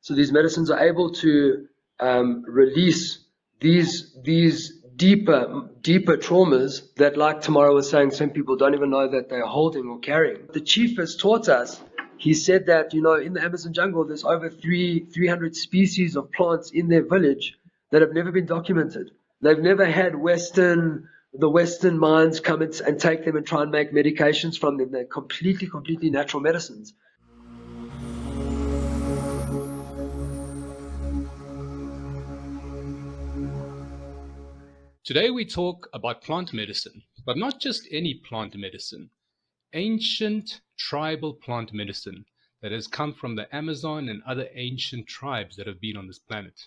So these medicines are able to release these deeper traumas that, like Tamarah was saying, some people don't even know that they're holding or carrying. The chief has taught us. He said that, in the Amazon jungle, there's over 300 species of plants in their village that have never been documented. They've never had the Western minds come and take them and try and make medications from them. They're completely natural medicines. Today we talk about plant medicine, but not just any plant medicine. Ancient tribal plant medicine that has come from the Amazon and other ancient tribes that have been on this planet.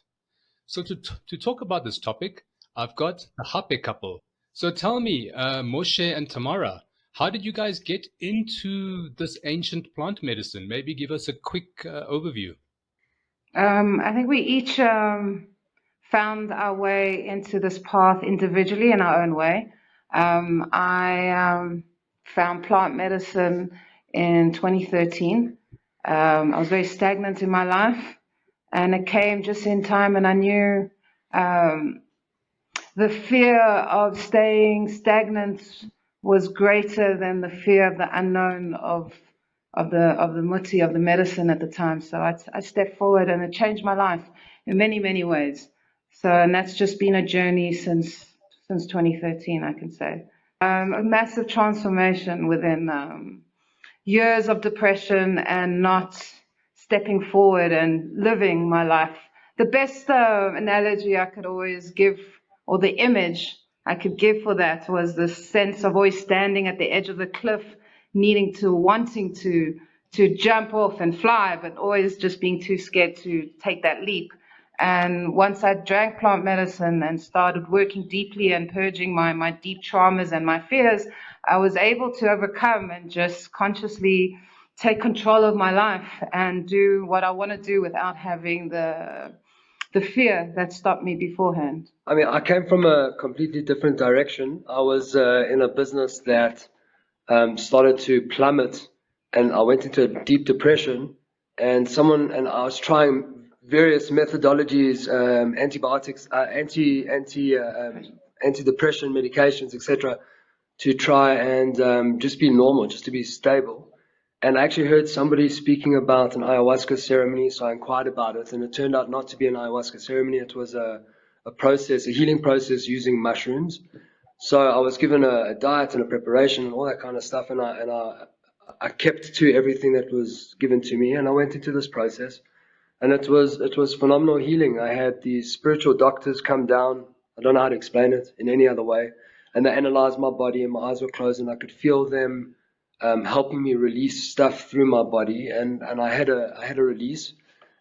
So to talk about this topic, I've got the Hape Couple. So tell me, Moshe and Tamarah, how did you guys get into this ancient plant medicine? Maybe give us a quick overview. I think we each found our way into this path individually in our own way. I found plant medicine in 2013. I was very stagnant in my life, and it came just in time, and I knew the fear of staying stagnant was greater than the fear of the unknown of the muti, of the medicine at the time. So I stepped forward, and it changed my life in many ways. So, and that's just been a journey since 2013, I can say. A massive transformation within years of depression and not stepping forward and living my life. The best analogy I could always give, or the image I could give for that, was the sense of always standing at the edge of the cliff, wanting to jump off and fly, but always just being too scared to take that leap. And once I drank plant medicine and started working deeply and purging my deep traumas and my fears, I was able to overcome and just consciously take control of my life and do what I want to do without having the fear that stopped me beforehand. I mean, I came from a completely different direction. I was in a business that started to plummet, and I went into a deep depression. And I was trying various methodologies, antibiotics, antidepressant medications, etc., to try and just be normal, just to be stable. And I actually heard somebody speaking about an ayahuasca ceremony, so I inquired about it, and it turned out not to be an ayahuasca ceremony. It was a process, a healing process using mushrooms. So I was given a diet and a preparation and all that kind of stuff, and I kept to everything that was given to me, and I went into this process, and it was phenomenal healing. I had these spiritual doctors come down. I don't know how to explain it in any other way, and they analyzed my body, and my eyes were closed, and I could feel them helping me release stuff through my body, and I had a release,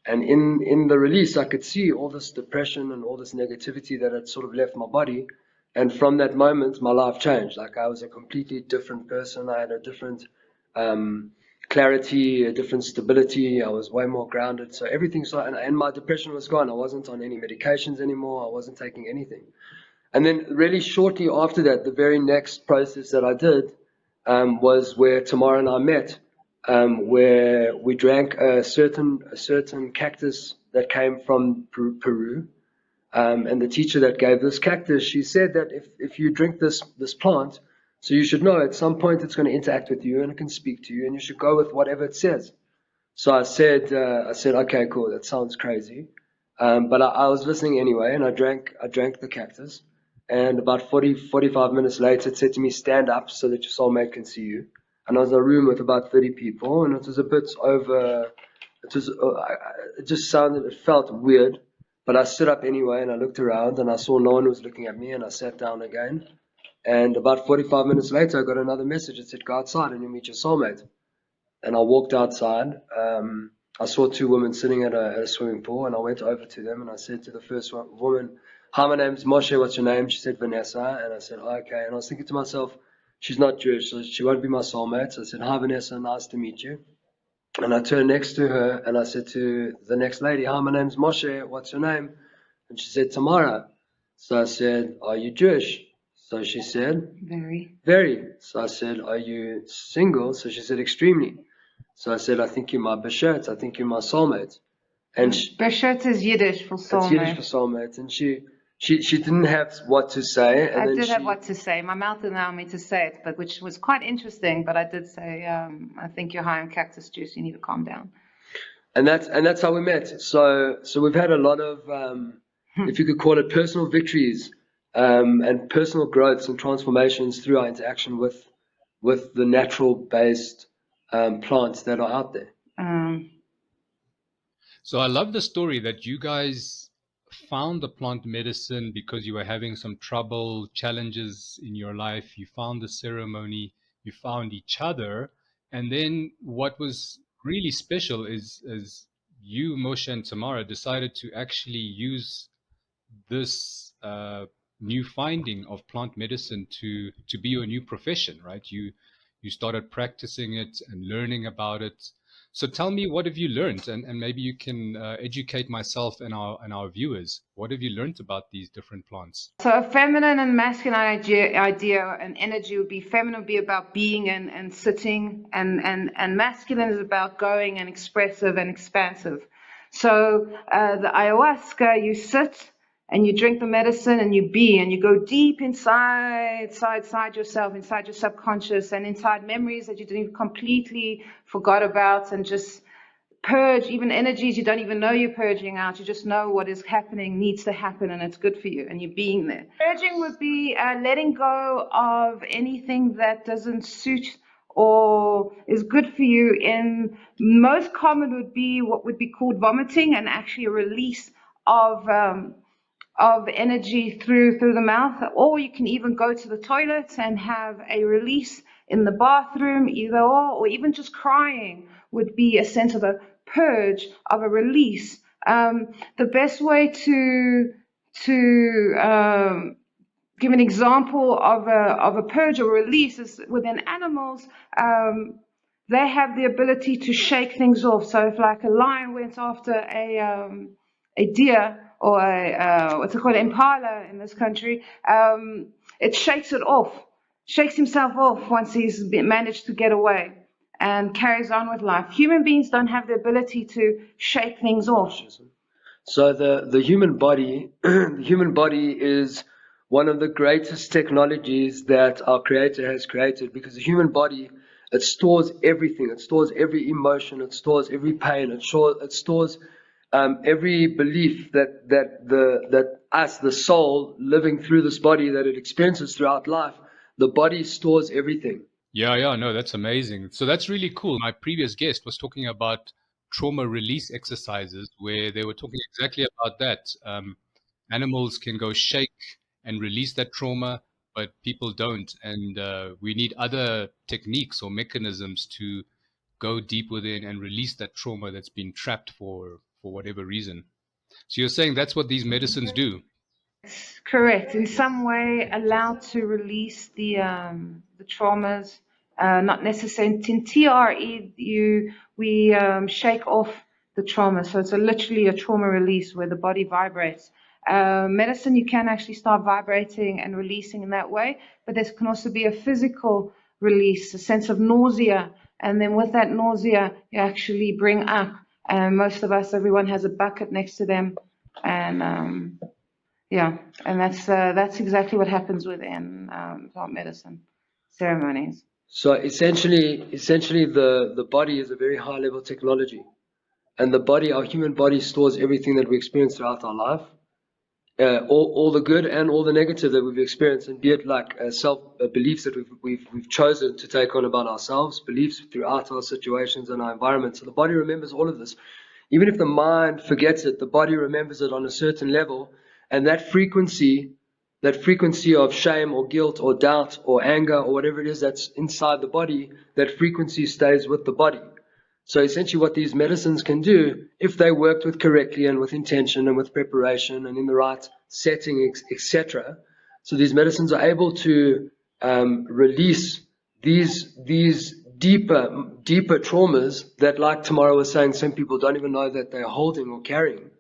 and in the release I could see all this depression and all this negativity that had sort of left my body. And from that moment, my life changed. Like, I was a completely different person. I had a different clarity, a different stability. I was way more grounded. So everything and my depression was gone. I wasn't on any medications anymore. I wasn't taking anything. And then really shortly after that, the very next process that I did was where Tamarah and I met, where we drank a certain cactus that came from Peru. And the teacher that gave this cactus, she said that if you drink this plant, so you should know at some point it's going to interact with you and it can speak to you, and you should go with whatever it says. So I said, okay, cool, that sounds crazy, but I was listening anyway, and I drank the cactus, and about 45 minutes later, it said to me, stand up so that your soulmate can see you. And I was in a room with about 30 people, and it was a bit over. It felt weird. But I stood up anyway, and I looked around, and I saw no one was looking at me, and I sat down again. And about 45 minutes later, I got another message. It said, go outside and you'll meet your soulmate. And I walked outside. I saw two women sitting at a swimming pool, and I went over to them, and I said to the first woman, hi, my name's Moshe, what's your name? She said, Vanessa. And I said, oh, okay. And I was thinking to myself, she's not Jewish, so she won't be my soulmate. So I said, hi, Vanessa, nice to meet you. And I turned next to her, and I said to the next lady, hi, my name's Moshe, what's your name? And she said, Tamarah. So I said, are you Jewish? So she said, very. So I said, are you single? So she said, extremely. So I said, I think you're my Bashet, I think you're my soulmate. And Beshert is Yiddish for soulmate. It's Yiddish for soulmate, and she didn't have what to say. And I then did have what to say. My mouth didn't allow me to say it, but which was quite interesting. But I did say, I think you're high on cactus juice. You need to calm down. And that's how we met. So we've had a lot of, if you could call it, personal victories and personal growths and transformations through our interaction with the natural based plants that are out there. So I love the story that you guys found the plant medicine because you were having some trouble, challenges in your life. You found the ceremony, you found each other. And then what was really special is you, Moshe and Tamarah, decided to actually use this new finding of plant medicine to be your new profession, right? You started practicing it and learning about it. So tell me, what have you learned? And maybe you can educate myself and our viewers. What have you learned about these different plants? So a feminine and masculine idea and energy would be, feminine would be about being and sitting, and masculine is about going and expressive and expansive. So the ayahuasca, you sit and you drink the medicine and you be, and you go deep inside yourself, inside your subconscious, and inside memories that you didn't completely forgot about, and just purge even energies you don't even know you're purging out. You just know what is happening, needs to happen, and it's good for you, and you're being there. Purging would be letting go of anything that doesn't suit or is good for you. In most common would be what would be called vomiting, and actually a release of energy through the mouth. Or you can even go to the toilet and have a release in the bathroom, either or even just crying would be a sense of a purge, of a release. The best way to give an example of a purge or release is within animals. They have the ability to shake things off. So if like a lion went after a deer, or what's it called, impala in this country, it shakes it off, shakes himself off once he's managed to get away, and carries on with life. Human beings don't have the ability to shake things off. So the human body, the human body is one of the greatest technologies that our Creator has created, because the human body, it stores everything. It stores every emotion. It stores every pain. It stores every belief that us, the soul, living through this body that it experiences throughout life, the body stores everything. Yeah, no, that's amazing. So that's really cool. My previous guest was talking about trauma release exercises, where they were talking exactly about that. Animals can go shake and release that trauma, but people don't. And we need other techniques or mechanisms to go deep within and release that trauma that's been trapped for whatever reason. So you're saying that's what these medicines do? Correct. In some way, allowed to release the traumas. Not necessarily in TRE. We shake off the trauma. So it's literally a trauma release where the body vibrates. Medicine, you can actually start vibrating and releasing in that way, but there can also be a physical release, a sense of nausea, and then with that nausea, you actually bring up. And most of us, everyone has a bucket next to them, and yeah, and that's exactly what happens within plant medicine ceremonies. So essentially, the body is a very high level technology, and the body, our human body, stores everything that we experience throughout our life, all the good and all the negative that we've experienced, and be it like beliefs that we've chosen to take on about ourselves, beliefs throughout our situations and our environment. So the body remembers all of this. Even if the mind forgets it, the body remembers it on a certain level, and that frequency of shame or guilt or doubt or anger or whatever it is that's inside the body, that frequency stays with the body. So essentially what these medicines can do, if they worked with correctly and with intention and with preparation and in the right setting, etc., so these medicines are able to release these deeper traumas that, like Tamarah was saying, some people don't even know that they're holding or carrying.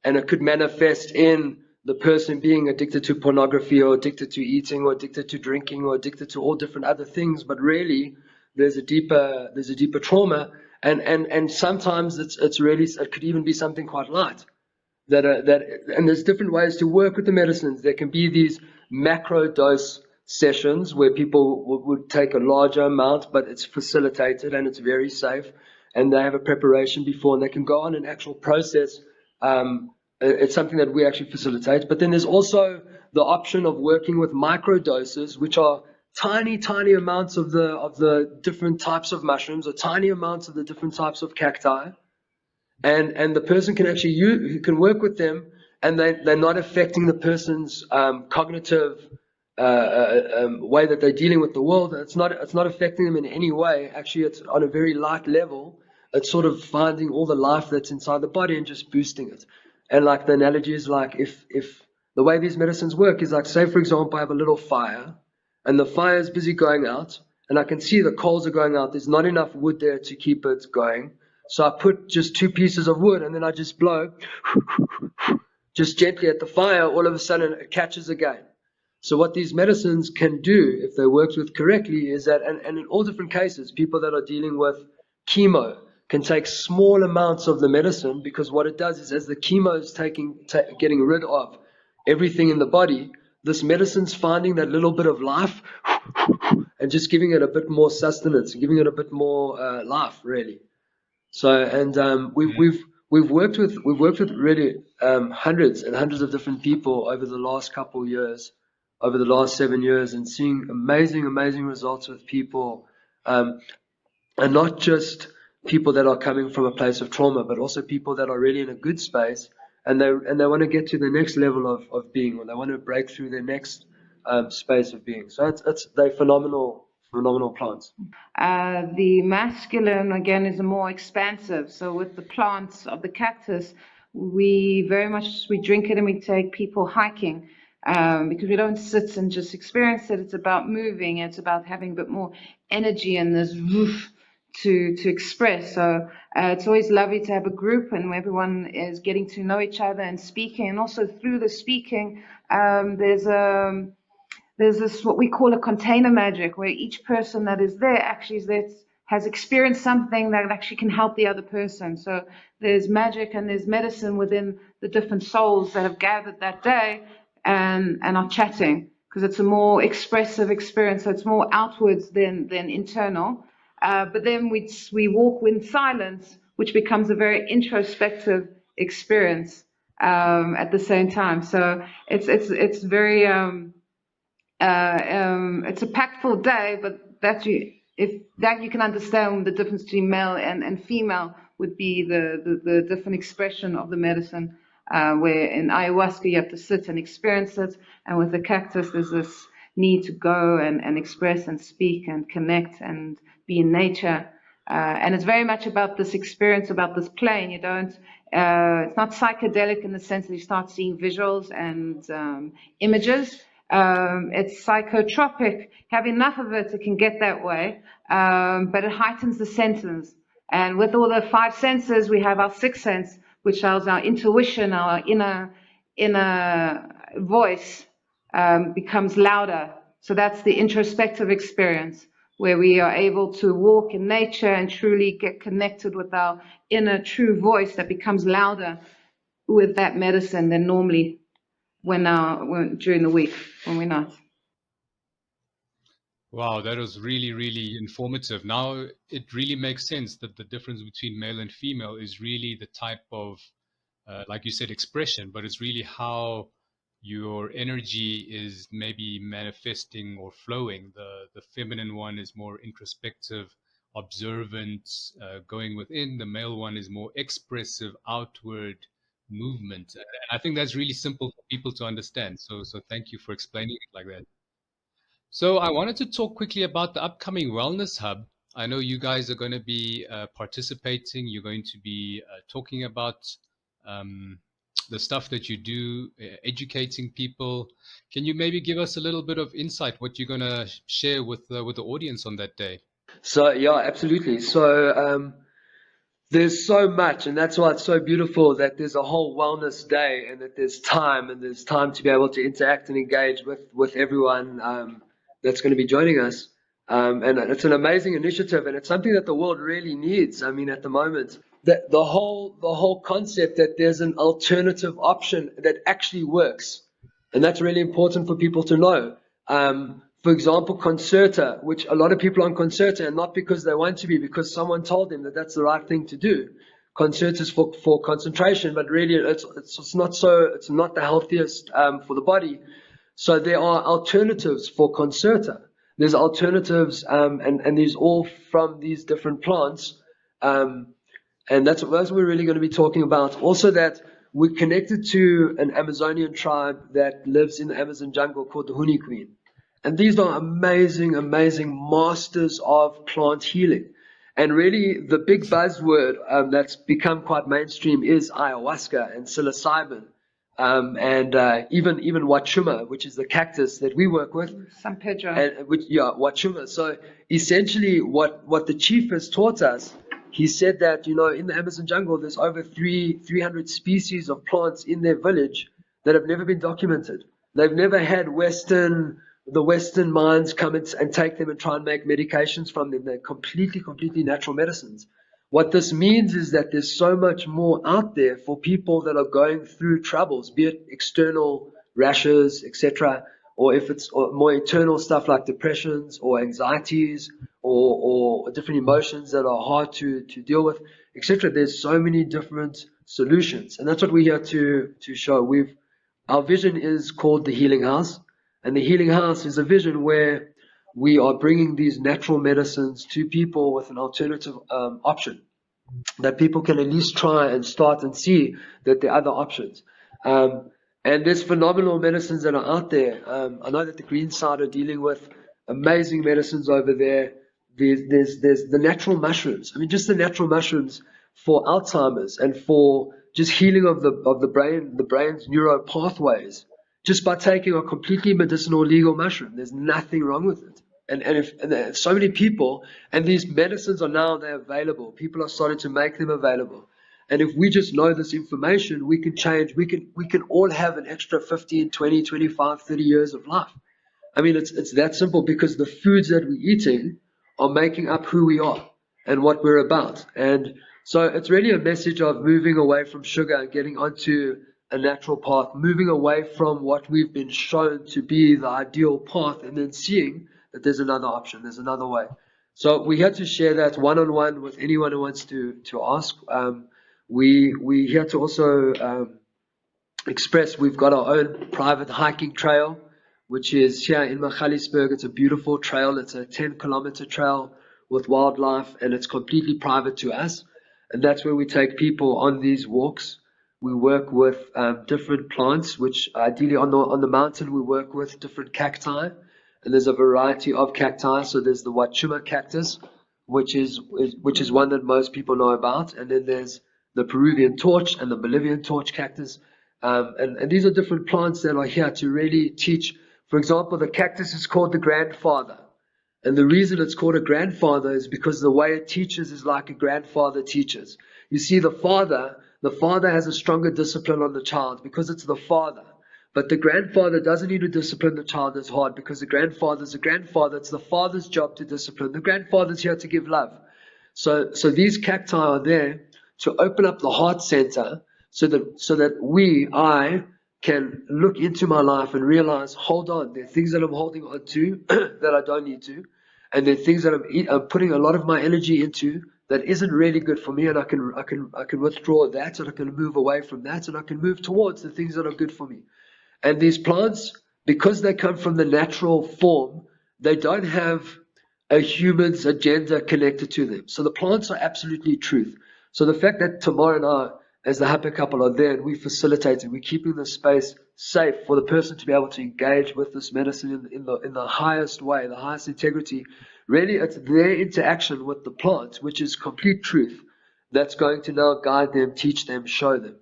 And it could manifest in the person being addicted to pornography, or addicted to eating, or addicted to drinking, or addicted to all different other things, but really there's a deeper trauma, And sometimes it's really, it could even be something quite light. And there's different ways to work with the medicines. There can be these macro dose sessions where people would take a larger amount, but it's facilitated and it's very safe, and they have a preparation before, and they can go on an actual process. It's something that we actually facilitate. But then there's also the option of working with micro doses, which are tiny, tiny amounts of the different types of mushrooms, or tiny amounts of the different types of cacti. And the person can actually who can work with them, and they're not affecting the person's cognitive way that they're dealing with the world. It's not affecting them in any way. Actually, it's on a very light level. It's sort of finding all the life that's inside the body and just boosting it. And like the analogy is like, if the way these medicines work is like, say for example, I have a little fire, and the fire is busy going out, and I can see the coals are going out. There's not enough wood there to keep it going. So I put just 2 pieces of wood, and then I just blow just gently at the fire. All of a sudden it catches again. So what these medicines can do, if they're worked with correctly, is that, and in all different cases, people that are dealing with chemo can take small amounts of the medicine, because what it does is, as the chemo is getting rid of everything in the body, this medicine's finding that little bit of life and just giving it a bit more sustenance, giving it a bit more life, really. So, and we've worked with really hundreds and hundreds of different people over the last couple of years, over the last 7 years, and seeing amazing results with people, and not just people that are coming from a place of trauma, but also people that are really in a good space, and they want to get to the next level of being, or they want to break through their next space of being. So they're phenomenal plants. The masculine, again, is more expansive. So with the plants of the cactus, we drink it and we take people hiking, because we don't sit and just experience it. It's about moving. It's about having a bit more energy and this roof to express. So it's always lovely to have a group and where everyone is getting to know each other and speaking. And also through the speaking, there's this what we call a container magic, where each person that is there actually has experienced something that actually can help the other person. So there's magic and there's medicine within the different souls that have gathered that day and are chatting, because it's a more expressive experience. So it's more outwards than internal. But then we walk in silence, which becomes a very introspective experience at the same time. So it's very it's a packful day, but if you can understand the difference between male and female would be the different expression of the medicine. Where in ayahuasca you have to sit and experience it, and with the cactus there's this need to go and express and speak and connect and be in nature. And it's very much about this experience, about this plane. You don't. It's not psychedelic in the sense that you start seeing visuals and images. It's psychotropic. Have enough of it, it can get that way, but it heightens the senses. And with all the 5 senses, we have our 6th sense, which is our intuition, our inner voice becomes louder. So that's the introspective experience, where we are able to walk in nature and truly get connected with our inner true voice that becomes louder with that medicine than normally when during the week when we're not. Wow, that was really, really informative. Now it really makes sense that the difference between male and female is really the type of, like you said, expression, but it's really how your energy is maybe manifesting or flowing. The feminine one is more introspective, observant, going within. The male one is more expressive, outward movement. And I think that's really simple for people to understand. So thank you for explaining it like that. So I wanted to talk quickly about the upcoming Wellness Hub. I know you guys are going to be participating. You're going to be talking about um, the stuff that you do, educating people. Can you maybe give us a little bit of insight what you're going to share with the audience on that day? So yeah, absolutely. So there's so much, and that's why it's so beautiful that there's a whole wellness day, and that there's time to be able to interact and engage with everyone that's going to be joining us. And it's an amazing initiative, and it's something that the world really needs. I mean, at the moment, the whole concept that there's an alternative option that actually works, and that's really important for people to know. For example, Concerta, which a lot of people are on Concerta, and not because they want to be, because someone told them that that's the right thing to do. Concerta is for concentration, but really it's not so. It's not the healthiest for the body. So there are alternatives for Concerta. There's alternatives, and these all from these different plants, and that's what we're really going to be talking about. Also, that we're connected to an Amazonian tribe that lives in the Amazon jungle called the Huni Queen, and these are amazing, amazing masters of plant healing. And really, the big buzzword that's become quite mainstream is ayahuasca and psilocybin. Even wachuma, which is the cactus that we work with, San Pedro. and wachuma. So essentially, what the chief has taught us, he said that in the Amazon jungle, there's over 300 species of plants in their village that have never been documented. They've never had the Western minds come and take them and try and make medications from them. They're completely natural medicines. What this means is that there's so much more out there for people that are going through troubles, be it external rashes, etc., or if it's more internal stuff like depressions or anxieties or different emotions that are hard to deal with, etc. There's so many different solutions, and that's what we're here to show. Our vision is called the Healing House, and the Healing House is a vision where we are bringing these natural medicines to people with an alternative option, that people can at least try and start and see that there are other options. And there's phenomenal medicines that are out there. I know that the green side are dealing with amazing medicines over there. There's the natural mushrooms. I mean, just the natural mushrooms for Alzheimer's and for just healing of the brain's neuro pathways, just by taking a completely medicinal legal mushroom. There's nothing wrong with it. And so many people, and these medicines they're available. People are starting to make them available. And if we just know this information, we can change. We can all have an extra 15, 20, 25, 30 years of life. I mean, it's that simple, because the foods that we're eating are making up who we are and what we're about. And so it's really a message of moving away from sugar and getting onto a natural path, moving away from what we've been shown to be the ideal path, and then seeing that there's another option, there's another way. So we had to share that one-on-one with anyone who wants to ask. We had to also express we've got our own private hiking trail, which is here in Magaliesburg. It's a beautiful trail. It's a 10-kilometer trail with wildlife, and it's completely private to us. And that's where we take people on these walks. We work with different plants, which ideally on the mountain we work with different cacti, and there's a variety of cacti. So there's the wachuma cactus, which is one that most people know about, and then there's the Peruvian torch and the Bolivian torch cactus, and these are different plants that are here to really teach. For example, the cactus is called the grandfather, and the reason it's called a grandfather is because the way it teaches is like a grandfather teaches. You see, the father has a stronger discipline on the child because it's the father. But the grandfather doesn't need to discipline the child as hard because the grandfather's a grandfather. It's the father's job to discipline. The grandfather's here to give love. So these cacti are there to open up the heart center so that I can look into my life and realize, hold on, there are things that I'm holding on to that I don't need to, and there are things that I'm putting a lot of my energy into that isn't really good for me, and I can withdraw that, and I can move away from that, and I can move towards the things that are good for me. And these plants, because they come from the natural form, they don't have a human's agenda connected to them. So the plants are absolutely truth. So the fact that Tamarah and I, as the Hape Couple, are there and we facilitate it, we're keeping the space safe for the person to be able to engage with this medicine in the highest way, the highest integrity. Really, it's their interaction with the plant, which is complete truth, that's going to now guide them, teach them, show them.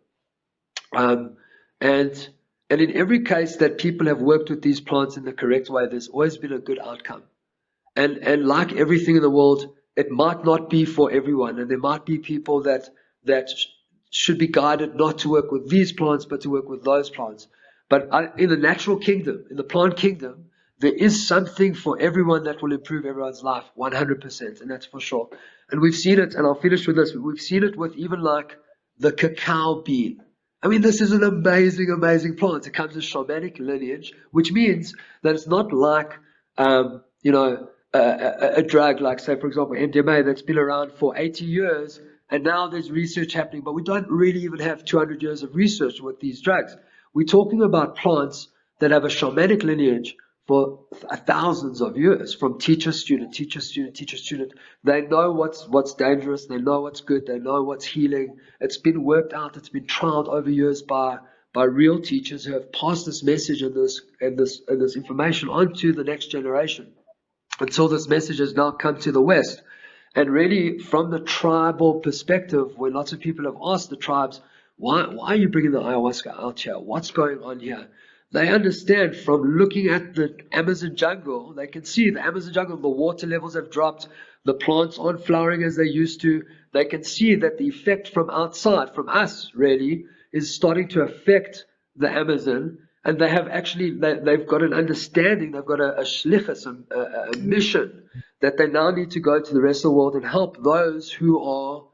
And in every case that people have worked with these plants in the correct way, there's always been a good outcome. And like everything in the world, it might not be for everyone, and there might be people that should be guided not to work with these plants, but to work with those plants. But in the natural kingdom, in the plant kingdom, there is something for everyone that will improve everyone's life, 100%, and that's for sure. And we've seen it, and I'll finish with this. We've seen it with even like the cacao bean. I mean, this is an amazing, amazing plant. It comes as shamanic lineage, which means that it's not like, a drug like, say, for example, MDMA that's been around for 80 years, and now there's research happening, but we don't really even have 200 years of research with these drugs. We're talking about plants that have a shamanic lineage for thousands of years, from teacher, student, teacher, student, teacher, student. They know what's dangerous, they know what's good, they know what's healing. It's been worked out, it's been trialed over years by real teachers who have passed this message and this information on to the next generation, until this message has now come to the West. And really, from the tribal perspective, where lots of people have asked the tribes, why are you bringing the ayahuasca out here? What's going on here? They understand from looking at the Amazon jungle, they can see the Amazon jungle, the water levels have dropped, the plants aren't flowering as they used to. They can see that the effect from outside, from us really, is starting to affect the Amazon. And they have actually, they've got an understanding, they've got a shlichus, a mission, that they now need to go to the rest of the world and help those who are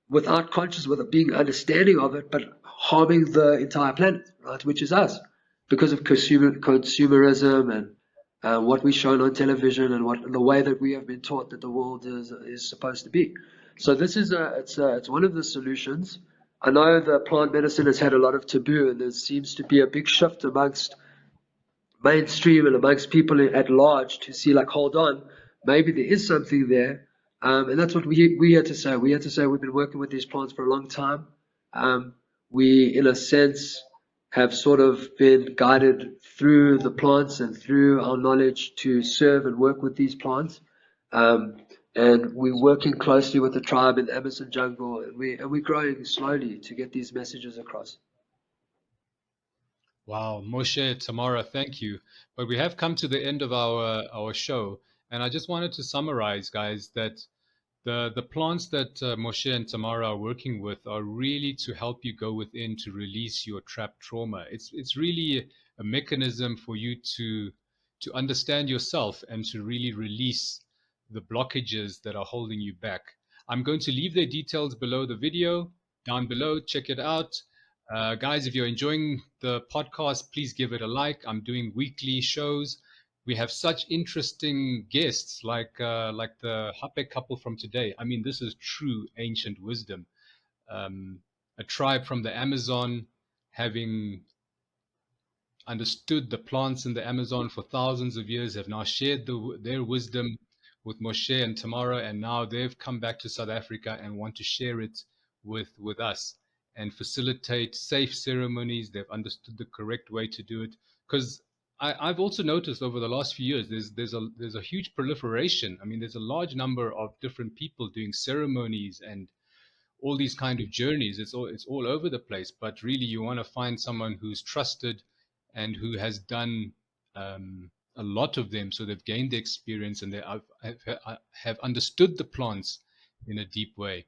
without conscious, with being understanding of it, but harming the entire planet, right, which is us, because of consumerism and what we're shown on television and the way that we have been taught that the world is supposed to be. So this is it's one of the solutions. I know the plant medicine has had a lot of taboo, and there seems to be a big shift amongst mainstream and amongst people at large to see, like, hold on, maybe there is something there. And that's what we had to say. We had to say we've been working with these plants for a long time. We, in a sense, have sort of been guided through the plants and through our knowledge to serve and work with these plants. And we're working closely with the tribe in the Amazon jungle, and we're growing slowly to get these messages across. Wow, Moshe, Tamarah, thank you. But we have come to the end of our show, and I just wanted to summarize, guys, that the plants that Moshe and Tamarah are working with are really to help you go within to release your trapped trauma. It's really a mechanism for you to understand yourself and to really release the blockages that are holding you back. I'm going to leave their details below the video, down below. Check it out. Guys, if you're enjoying the podcast, please give it a like. I'm doing weekly shows. We have such interesting guests like the Hape couple from today. I mean, this is true ancient wisdom. A tribe from the Amazon, having understood the plants in the Amazon for thousands of years, have now shared their wisdom with Moshe and Tamarah, and now they've come back to South Africa and want to share it with us and facilitate safe ceremonies. They've understood the correct way to do it, because I've also noticed over the last few years there's a huge proliferation. I mean, there's a large number of different people doing ceremonies and all these kind of journeys. It's all over the place. But really, you want to find someone who's trusted and who has done a lot of them, so they've gained the experience and they have understood the plants in a deep way.